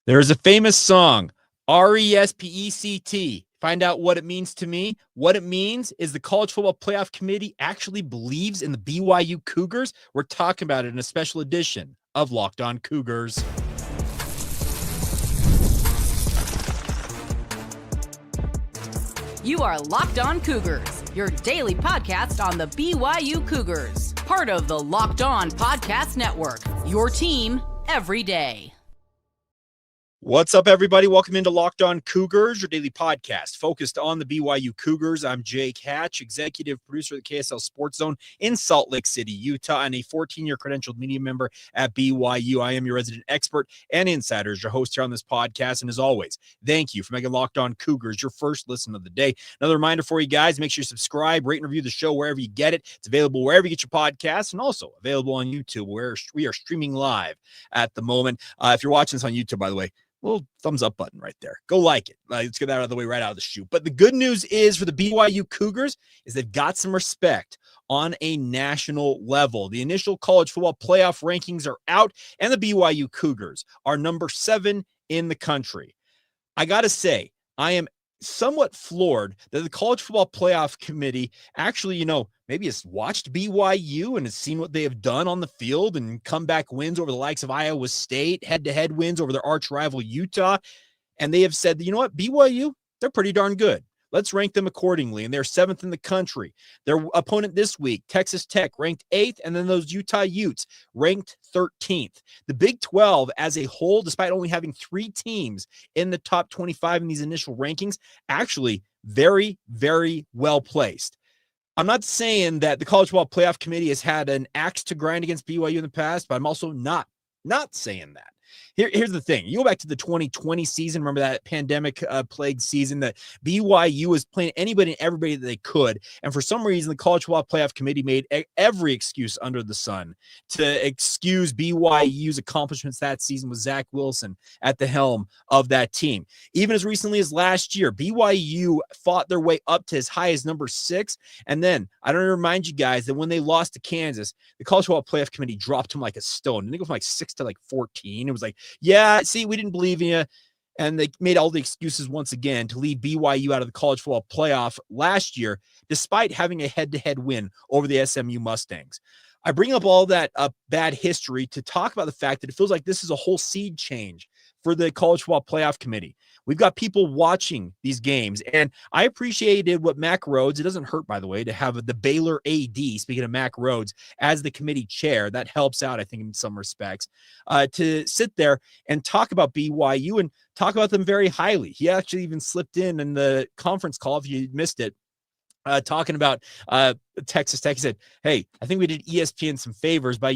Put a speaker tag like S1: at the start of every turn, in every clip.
S1: There's a famous song, RESPECT. Find out what it means to me. What it means is the College Football Playoff Committee actually believes in the BYU Cougars. We're talking about it in a special edition of Locked On Cougars.
S2: You are Locked On Cougars, your daily podcast on the BYU Cougars. Part of the Locked On Podcast Network, your team every day.
S1: What's up, everybody? Welcome into Locked On Cougars, your daily podcast focused on the BYU Cougars. I'm Jake Hatch, executive producer of the KSL Sports Zone in Salt Lake City, Utah, and a 14-year credentialed media member at BYU. I am your resident expert and insider as your host here on this podcast. And as always, thank you for making Locked On Cougars your first listen of the day. Another reminder for you guys, make sure you subscribe, rate, and review the show wherever you get it. It's available wherever you get your podcasts and also available on YouTube, where we are streaming live at the moment. If you're watching this on YouTube, by the way, little thumbs up button right there. Go like it. Let's get that out of the way right out of the chute. But the good news is for the BYU Cougars is they've got some respect on a national level. The initial college football playoff rankings are out, and the BYU Cougars are number 7 in the country. I got to say, I am somewhat floored that the College Football Playoff Committee actually, maybe has watched BYU and has seen what they have done on the field and comeback wins over the likes of Iowa State, head-to-head wins over their arch rival Utah. And they have said, you know what, BYU, they're pretty darn good. Let's rank them accordingly. And they're 7th in the country. Their opponent this week, Texas Tech, ranked 8th. And then those Utah Utes ranked 13th. The Big 12 as a whole, despite only having 3 teams in the top 25 in these initial rankings, actually very, very well placed. I'm not saying that the College Football Playoff Committee has had an axe to grind against BYU in the past, but I'm also not saying that. Here's the thing. You go back to the 2020 season. Remember that pandemic plagued season that BYU was playing anybody and everybody that they could. And for some reason, the College Football Playoff Committee made every excuse under the sun to excuse BYU's accomplishments that season with Zach Wilson at the helm of that team. Even as recently as last year, BYU fought their way up to as high as number 6. And then I don't remind you guys that when they lost to Kansas, the College Football Playoff Committee dropped them like a stone. And they go from like 6 to like 14. It was like, yeah, see, we didn't believe in you. And they made all the excuses once again to leave BYU out of the college football playoff last year, despite having a head-to-head win over the SMU Mustangs. I bring up all that bad history to talk about the fact that it feels like this is a whole seed change for the College Football Playoff Committee. We've got people watching these games, and I appreciated what Mack Rhoades, it doesn't hurt, by the way, to have the Baylor AD, speaking of Mack Rhoades, as the committee chair. That helps out, I think, in some respects, to sit there and talk about BYU and talk about them very highly. He actually even slipped in the conference call, if you missed it, talking about Texas Tech. He said, hey, I think we did ESPN some favors by,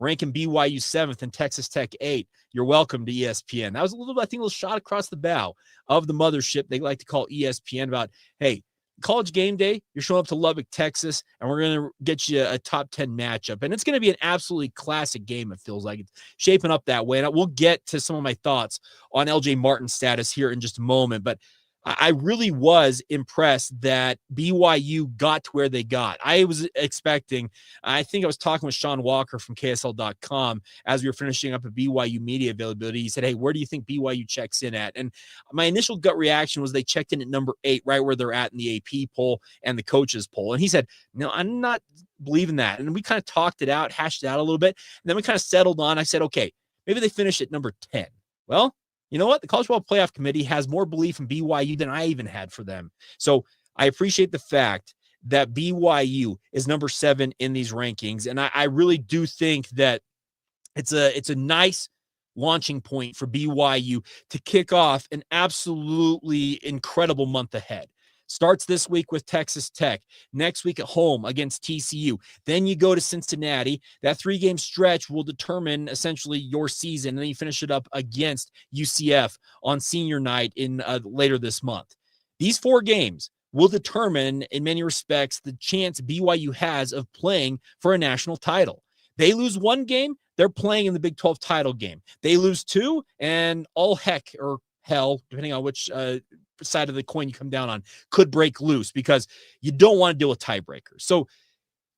S1: ranking BYU 7th and Texas Tech 8th. You're welcome to ESPN. That was a little shot across the bow of the mothership they like to call ESPN about, hey, College game day, you're showing up to Lubbock, Texas, and we're going to get you a top 10 matchup. And it's going to be an absolutely classic game, it feels like. It's shaping up that way. And we'll get to some of my thoughts on LJ Martin's status here in just a moment. But I really was impressed that BYU got to where they got. I was expecting, I think I was talking with Sean Walker from KSL.com as we were finishing up a BYU media availability. He said, hey, where do you think BYU checks in at? And my initial gut reaction was they checked in at number 8, right where they're at in the AP poll and the coaches poll. And he said, no, I'm not believing that. And we kind of talked it out, hashed it out a little bit. And then we kind of settled on, I said, okay, maybe they finish at number 10. Well, you know what? The College Football Playoff Committee has more belief in BYU than I even had for them. So I appreciate the fact that BYU is number 7 in these rankings. And I really do think that it's a nice launching point for BYU to kick off an absolutely incredible month ahead. Starts this week with Texas Tech. Next week at home against TCU. Then you go to Cincinnati. That 3-game stretch will determine essentially your season. And then you finish it up against UCF on senior night in later this month. These 4 games will determine, in many respects, the chance BYU has of playing for a national title. They lose 1 game, they're playing in the Big 12 title game. They lose 2, and all heck or hell, depending on which side of the coin you come down on, could break loose because you don't want to deal with tiebreakers. So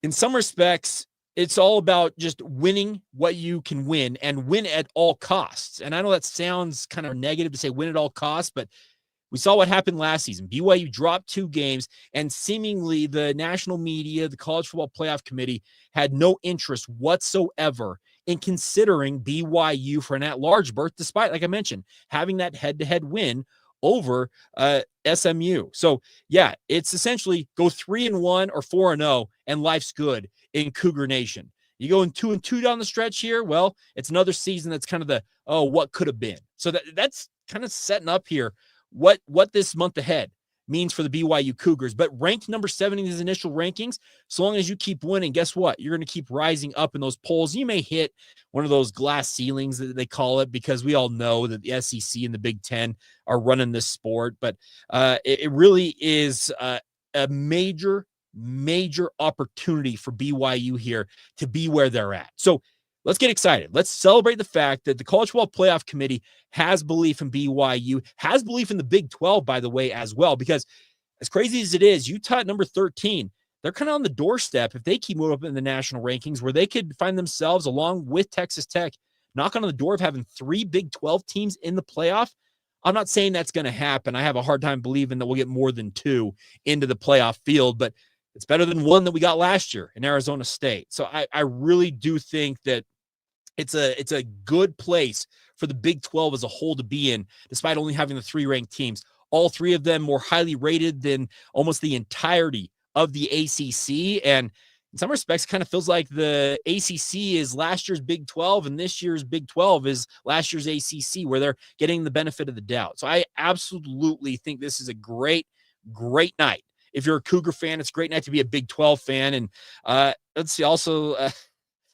S1: in some respects, it's all about just winning what you can win and win at all costs. And I know that sounds kind of negative to say win at all costs, but we saw what happened last season. BYU dropped 2 games, and seemingly the national media, the College Football Playoff Committee, had no interest whatsoever in considering BYU for an at-large berth, despite, like I mentioned, having that head-to-head win over SMU. So, yeah, it's essentially go 3-1 or 4-0, and life's good in Cougar Nation. You go in 2-2 down the stretch here, well, it's another season that's kind of the, what could have been. So that's kind of setting up here what this month ahead means for the BYU Cougars. But ranked number 7 in these initial rankings, so long as you keep winning, guess what? You're going to keep rising up in those polls. You may hit one of those glass ceilings that they call it, because we all know that the SEC and the Big Ten are running this sport. But it really is a major opportunity for BYU here to be where they're at. So let's get excited. Let's celebrate the fact that the College Football Playoff Committee has belief in BYU, has belief in the Big 12, by the way, as well, because as crazy as it is, Utah at number 13, they're kind of on the doorstep if they keep moving up in the national rankings, where they could find themselves, along with Texas Tech, knocking on the door of having 3 Big 12 teams in the playoff. I'm not saying that's going to happen. I have a hard time believing that we'll get more than 2 into the playoff field, but it's better than 1 that we got last year in Arizona State. So I really do think that it's a good place for the Big 12 as a whole to be in, despite only having the 3 ranked teams. All 3 of them more highly rated than almost the entirety of the ACC. And in some respects, it kind of feels like the ACC is last year's Big 12 and this year's Big 12 is last year's ACC, where they're getting the benefit of the doubt. So I absolutely think this is a great night. If you're a Cougar fan, it's a great night to be a Big 12 fan. And let's see, also,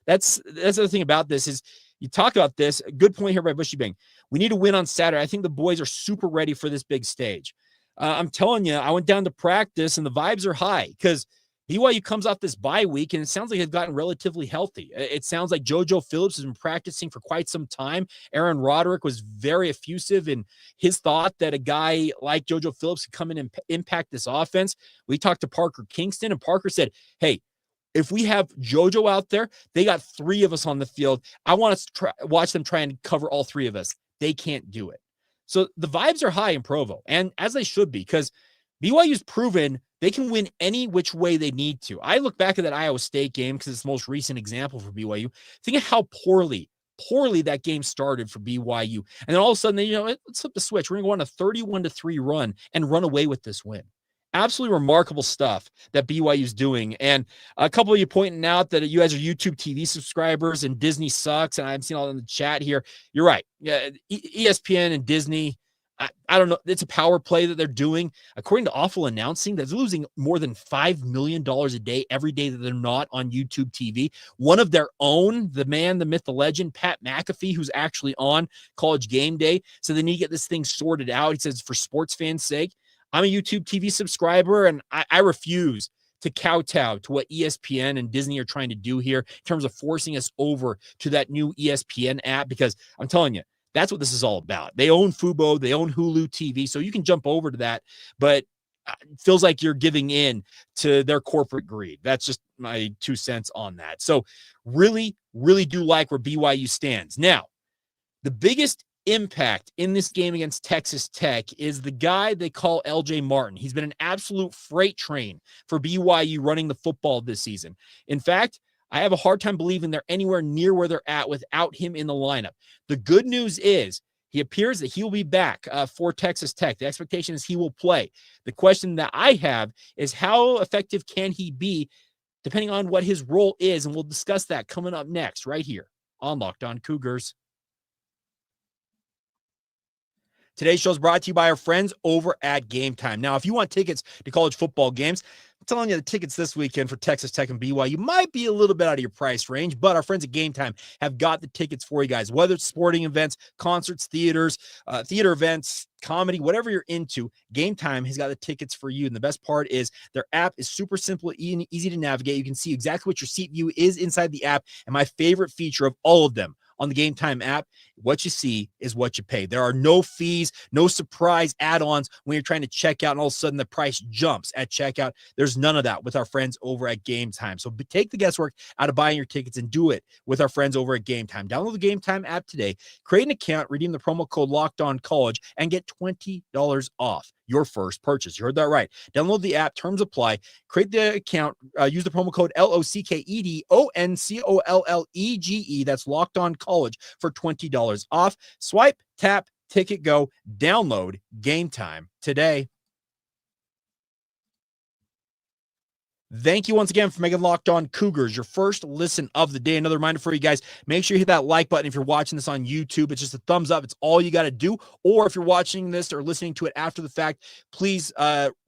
S1: that's the other thing about this is you talk about this. A good point here by Bushy Bang. We need to win on Saturday. I think the boys are super ready for this big stage. I'm telling you, I went down to practice and the vibes are high because BYU comes off this bye week and it sounds like they've gotten relatively healthy. It sounds like JoJo Phillips has been practicing for quite some time. Aaron Roderick was very effusive in his thought that a guy like JoJo Phillips could come in and impact this offense. We talked to Parker Kingston, and Parker said, hey, if we have JoJo out there, they got 3 of us on the field. I want to watch them try and cover all 3 of us. They can't do it. So the vibes are high in Provo, and as they should be, because BYU's proven they can win any which way they need to. I look back at that Iowa State game because it's the most recent example for BYU. Think of how poorly that game started for BYU. And then all of a sudden, let's flip the switch. We're going to go on a 31-3 run and run away with this win. Absolutely remarkable stuff that BYU's doing. And a couple of you pointing out that you guys are YouTube TV subscribers and Disney sucks. And I've seen all in the chat here. You're right. Yeah, ESPN and Disney, I don't know. It's a power play that they're doing. According to Awful Announcing, they're losing more than $5 million a day every day that they're not on YouTube TV. One of their own, the man, the myth, the legend, Pat McAfee, who's actually on College Game Day, so they need to get this thing sorted out. He says, for sports fans' sake, I'm a YouTube TV subscriber, and I refuse to kowtow to what ESPN and Disney are trying to do here in terms of forcing us over to that new ESPN app, because I'm telling you, that's what this is all about. They own Fubo, they own Hulu TV, so you can jump over to that, but it feels like you're giving in to their corporate greed. That's just my 2 cents on that. So really, really do like where BYU stands. Now, the biggest impact in this game against Texas Tech is the guy they call LJ Martin. He's been an absolute freight train for BYU running the football this season. In fact, I have a hard time believing they're anywhere near where they're at without him in the lineup. The good news is he appears that he will be back for Texas Tech. The expectation is he will play. The question that I have is how effective can he be depending on what his role is, and we'll discuss that coming up next right here on Locked On Cougars. Today's show is brought to you by our friends over at Game Time. Now, if you want tickets to college football games, I'm telling you, the tickets this weekend for Texas Tech and BYU might be a little bit out of your price range, but our friends at Game Time have got the tickets for you guys. Whether it's sporting events, concerts, theater events, comedy, whatever you're into, Game Time has got the tickets for you. And the best part is their app is super simple and easy to navigate. You can see exactly what your seat view is inside the app. And my favorite feature of all of them, on the Game Time app, what you see is what you pay. There are no fees, no surprise add-ons when you're trying to check out and all of a sudden the price jumps at checkout. There's none of that with our friends over at Game Time. So take the guesswork out of buying your tickets and do it with our friends over at Game Time. Download the Game Time app today, create an account, redeem the promo code LOCKEDONCollege, and get $20 off your first purchase. You heard that right. Download the app, terms apply, create the account, use the promo code LOCKEDONCOLLEGE. That's Locked On College for $20 off. Swipe, tap, ticket, go, download Game Time today. Thank you once again for making Locked On Cougars your first listen of the day. Another reminder for you guys, make sure you hit that like button if you're watching this on YouTube. It's just a thumbs up. It's all you got to do. Or if you're watching this or listening to it after the fact, please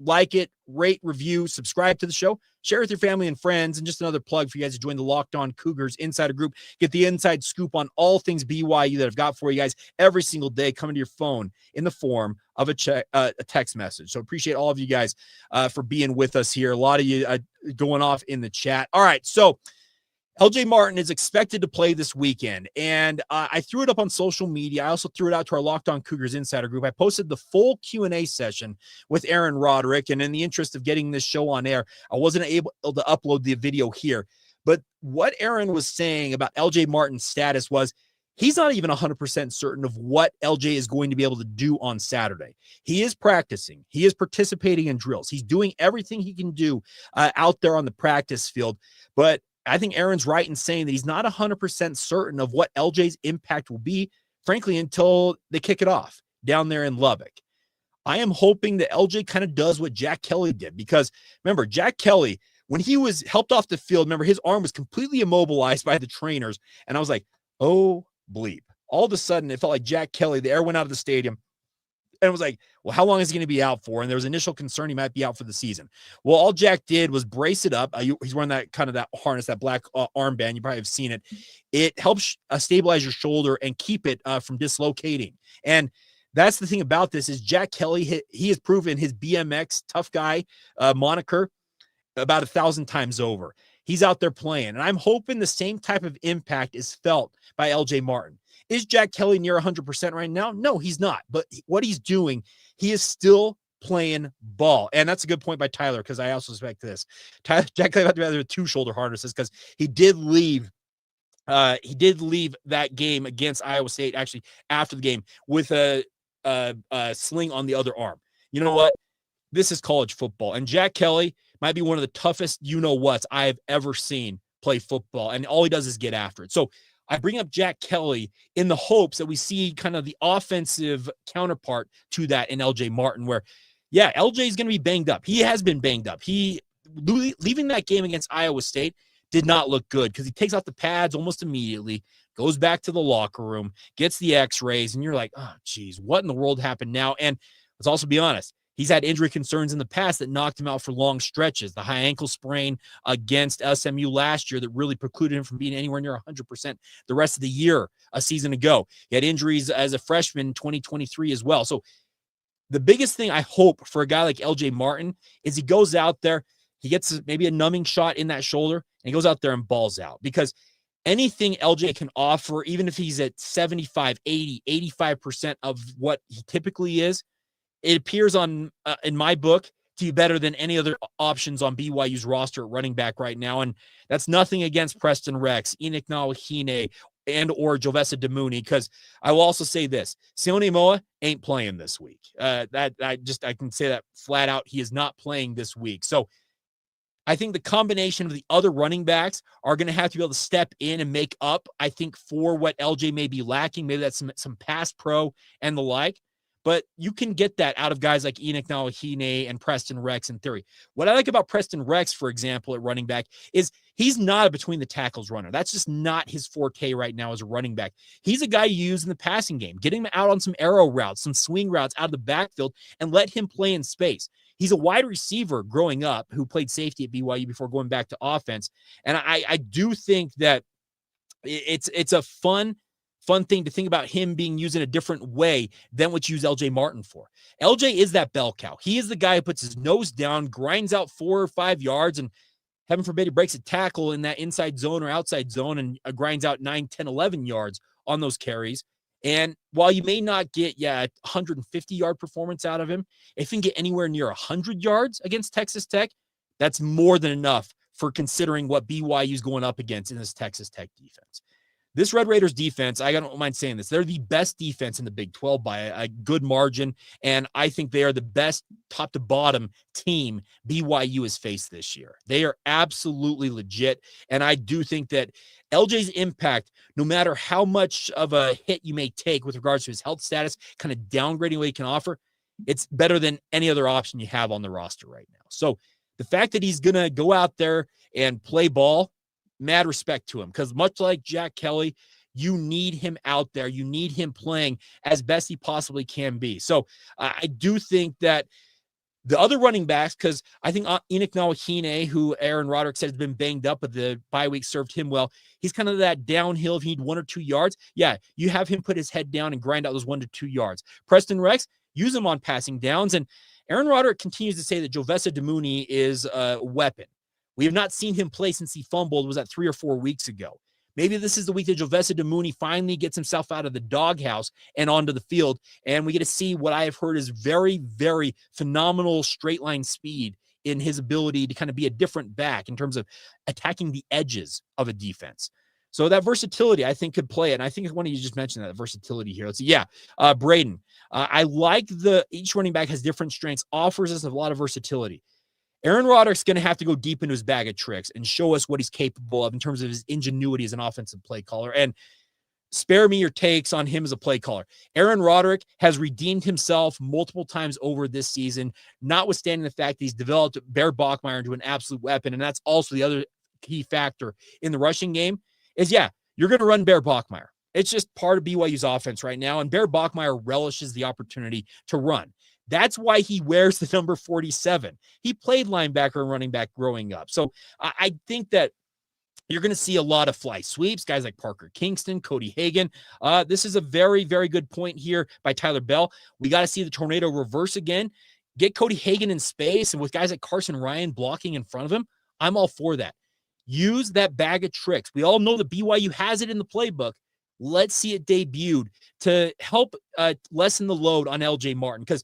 S1: like it, rate, review, subscribe to the show, share with your family and friends. And just another plug for you guys to join the Locked On Cougars Insider Group. Get the inside scoop on all things BYU that I've got for you guys every single day coming to your phone in the form of a text message. So appreciate all of you guys for being with us here. A lot of you going off in the chat. All right, so LJ Martin is expected to play this weekend, and I threw it up on social media. I also threw it out to our Locked On Cougars Insider Group. I posted the full Q&A session with Aaron Roderick, and in the interest of getting this show on air, I wasn't able to upload the video here. But what Aaron was saying about LJ Martin's status was he's not even 100% certain of what LJ is going to be able to do on Saturday. He is practicing. He is participating in drills. He's doing everything he can do out there on the practice field. But I think Aaron's right in saying that he's not 100% certain of what LJ's impact will be, frankly, until they kick it off down there in Lubbock. I am hoping that LJ kind of does what Jack Kelly did, because remember, Jack Kelly, when he was helped off the field, remember, his arm was completely immobilized by the trainers. And I was like, oh, bleep. All of a sudden, it felt like Jack Kelly, the air went out of the stadium, and it was like, well, how long is he going to be out for? And there was initial concern he might be out for the season. Well, all Jack did was brace it up. He's wearing that kind of that harness, that black armband. You probably have seen it. It helps stabilize your shoulder and keep it from dislocating. And that's the thing about this is Jack Kelly, he has proven his BMX tough guy moniker about 1,000 times over. He's out there playing, and I'm hoping the same type of impact is felt by LJ Martin. Is Jack Kelly near 100% right now? No, he's not. But what he's doing, he is still playing ball. And that's a good point by Tyler, because I also suspect this. Jack Kelly had to have 2 shoulder harnesses because he did leave that game against Iowa State, actually, after the game with a sling on the other arm. You know what? This is college football. And Jack Kelly might be one of the toughest you-know-whats I have ever seen play football. And all he does is get after it. So I bring up Jack Kelly in the hopes that we see kind of the offensive counterpart to that in LJ Martin, where, yeah, LJ is going to be banged up. He has been banged up. Leaving that game against Iowa State did not look good because he takes off the pads almost immediately, goes back to the locker room, gets the x-rays, and you're like, oh, geez, what in the world happened now? And let's also be honest. He's had injury concerns in the past that knocked him out for long stretches. The high ankle sprain against SMU last year that really precluded him from being anywhere near 100% the rest of the year a season ago. He had injuries as a freshman in 2023 as well. So the biggest thing I hope for a guy like LJ Martin is he goes out there, he gets maybe a numbing shot in that shoulder, and he goes out there and balls out. Because anything LJ can offer, even if he's at 75, 80, 85% of what he typically is, it appears in my book to be better than any other options on BYU's roster at running back right now. And that's nothing against Preston Rex, Enoch Nawahine, and or Jovessa Damuni, because I will also say this, Sione Moa ain't playing this week. I can say that flat out. He is not playing this week. So I think the combination of the other running backs are going to have to be able to step in and make up, I think, for what LJ may be lacking. Maybe that's some pass pro and the like. But you can get that out of guys like Enoch Nawahine and Preston Rex in theory. What I like about Preston Rex, for example, at running back is he's not a between the tackles runner. That's just not his forte right now as a running back. He's a guy you use in the passing game, getting him out on some arrow routes, some swing routes out of the backfield, and let him play in space. He's a wide receiver growing up who played safety at BYU before going back to offense. And I do think that it's a fun thing to think about him being used in a different way than what you use LJ Martin for. LJ is that bell cow. He is the guy who puts his nose down, grinds out 4 or 5 yards, and heaven forbid he breaks a tackle in that inside zone or outside zone and grinds out 9, 10, 11 yards on those carries. And while you may not get, 150-yard performance out of him, if you can get anywhere near 100 yards against Texas Tech, that's more than enough for considering what BYU is going up against in this Texas Tech defense. This Red Raiders defense, I don't mind saying this, they're the best defense in the Big 12 by a good margin, and I think they are the best top to bottom team BYU has faced this year. They are absolutely legit, and I do think that LJ's impact, no matter how much of a hit you may take with regards to his health status, kind of downgrading what he can offer, it's better than any other option you have on the roster right now. So the fact that he's going to go out there and play ball, mad respect to him, because much like Jack Kelly, you need him out there. You need him playing as best he possibly can be. So I do think that the other running backs, because I think Enoch Nawahine, who Aaron Roderick said has been banged up, but the bye week served him well. He's kind of that downhill if you need 1 or 2 yards. Yeah, you have him put his head down and grind out those 1 to 2 yards. Preston Rex, use him on passing downs. And Aaron Roderick continues to say that Jovessa Damuni is a weapon. We have not seen him play since he fumbled. Was that 3 or 4 weeks ago? Maybe this is the week that Jovessa Damuni finally gets himself out of the doghouse and onto the field, and we get to see what I have heard is very, very phenomenal straight line speed in his ability to kind of be a different back in terms of attacking the edges of a defense. So that versatility, I think, could play it. And I think one of you just mentioned that versatility here. Let's see. Braden. I like each running back has different strengths, offers us a lot of versatility. Aaron Roderick's going to have to go deep into his bag of tricks and show us what he's capable of in terms of his ingenuity as an offensive play caller. And spare me your takes on him as a play caller. Aaron Roderick has redeemed himself multiple times over this season, notwithstanding the fact that he's developed Bear Bachmeier into an absolute weapon. And that's also the other key factor in the rushing game is, you're going to run Bear Bachmeier. It's just part of BYU's offense right now. And Bear Bachmeier relishes the opportunity to run. That's why he wears the number 47. He played linebacker and running back growing up. So I think that you're going to see a lot of fly sweeps, guys like Parker Kingston, Cody Hagan. This is a very, very good point here by Tyler Bell. We got to see the tornado reverse again. Get Cody Hagan in space, and with guys like Carson Ryan blocking in front of him, I'm all for that. Use that bag of tricks. We all know that BYU has it in the playbook. Let's see it debuted to help lessen the load on LJ Martin, because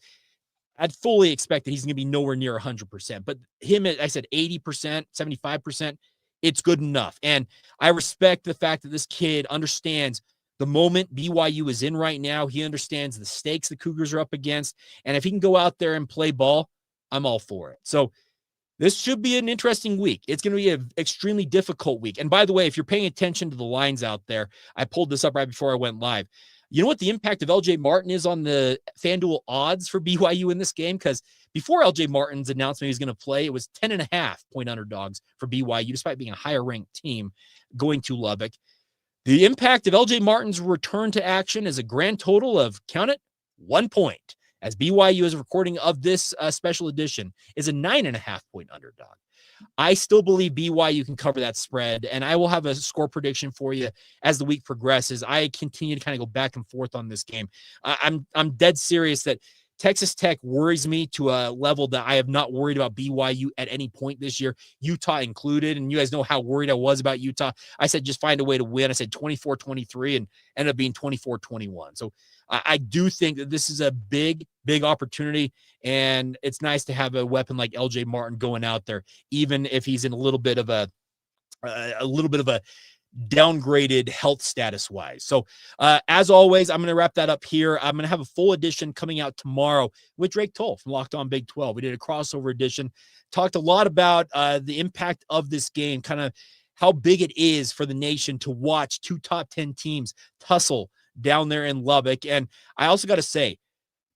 S1: I'd fully expect that he's going to be nowhere near 100%. But him, I said 80%, 75%, it's good enough. And I respect the fact that this kid understands the moment BYU is in right now. He understands the stakes the Cougars are up against. And if he can go out there and play ball, I'm all for it. So this should be an interesting week. It's going to be an extremely difficult week. And by the way, if you're paying attention to the lines out there, I pulled this up right before I went live. You know what the impact of LJ Martin is on the FanDuel odds for BYU in this game? Because before LJ Martin's announcement he was going to play, it was 10.5 point underdogs for BYU, despite being a higher ranked team going to Lubbock. The impact of LJ Martin's return to action is a grand total of, count it, 1 point. As BYU is recording of this special edition, is a 9.5 point underdog. I still believe BYU can cover that spread, and I will have a score prediction for you as the week progresses. I continue to kind of go back and forth on this game. I'm dead serious that Texas Tech worries me to a level that I have not worried about BYU at any point this year, Utah included. And you guys know how worried I was about Utah. I said, just find a way to win. I said 24-23 and ended up being 24-21. So I do think that this is a big, big opportunity. And it's nice to have a weapon like LJ Martin going out there, even if he's in a little bit of a downgraded health status wise. So as always, I'm going to wrap that up here. I'm going to have a full edition coming out tomorrow with Drake Toll from Locked On Big 12. We did a crossover edition, talked a lot about the impact of this game, kind of how big it is for the nation to watch two top 10 teams tussle down there in Lubbock. And I also got to say,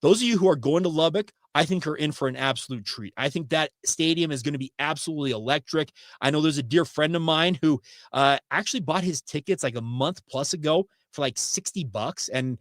S1: those of you who are going to Lubbock, I think are in for an absolute treat. I think that stadium is going to be absolutely electric. I know there's a dear friend of mine who actually bought his tickets like a month plus ago for like $60. And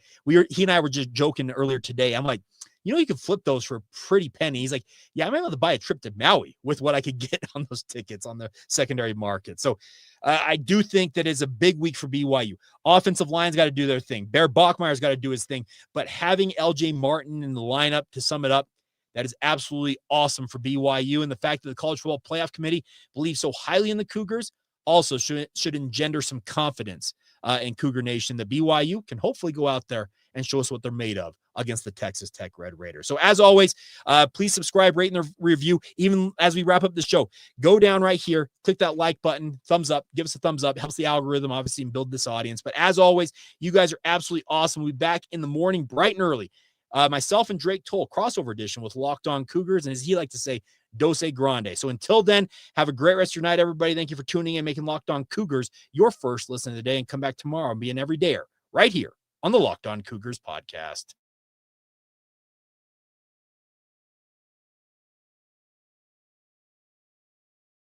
S1: he and I were just joking earlier today. I'm like, you can flip those for a pretty penny. He's like, yeah, I might have to buy a trip to Maui with what I could get on those tickets on the secondary market. So I do think that is a big week for BYU. Offensive line's got to do their thing. Bear Bachmeier's got to do his thing. But having LJ Martin in the lineup, to sum it up, that is absolutely awesome for BYU. And the fact that the College Football Playoff Committee believes so highly in the Cougars also should engender some confidence and Cougar Nation, the BYU can hopefully go out there and show us what they're made of against the Texas Tech Red Raiders. So as always, please subscribe, rate, and review. Even as we wrap up the show, go down right here, click that like button, thumbs up, give us a thumbs up, helps the algorithm obviously and build this audience. But as always, you guys are absolutely awesome. We'll be back in the morning, bright and early. Myself and Drake Toll, crossover edition with Locked On Cougars, and as he likes to say, Dose Grande. So until then, have a great rest of your night, everybody. Thank you for tuning in, making Locked On Cougars your first listen of the day, and come back tomorrow and be an everydayer right here on the Locked On Cougars podcast.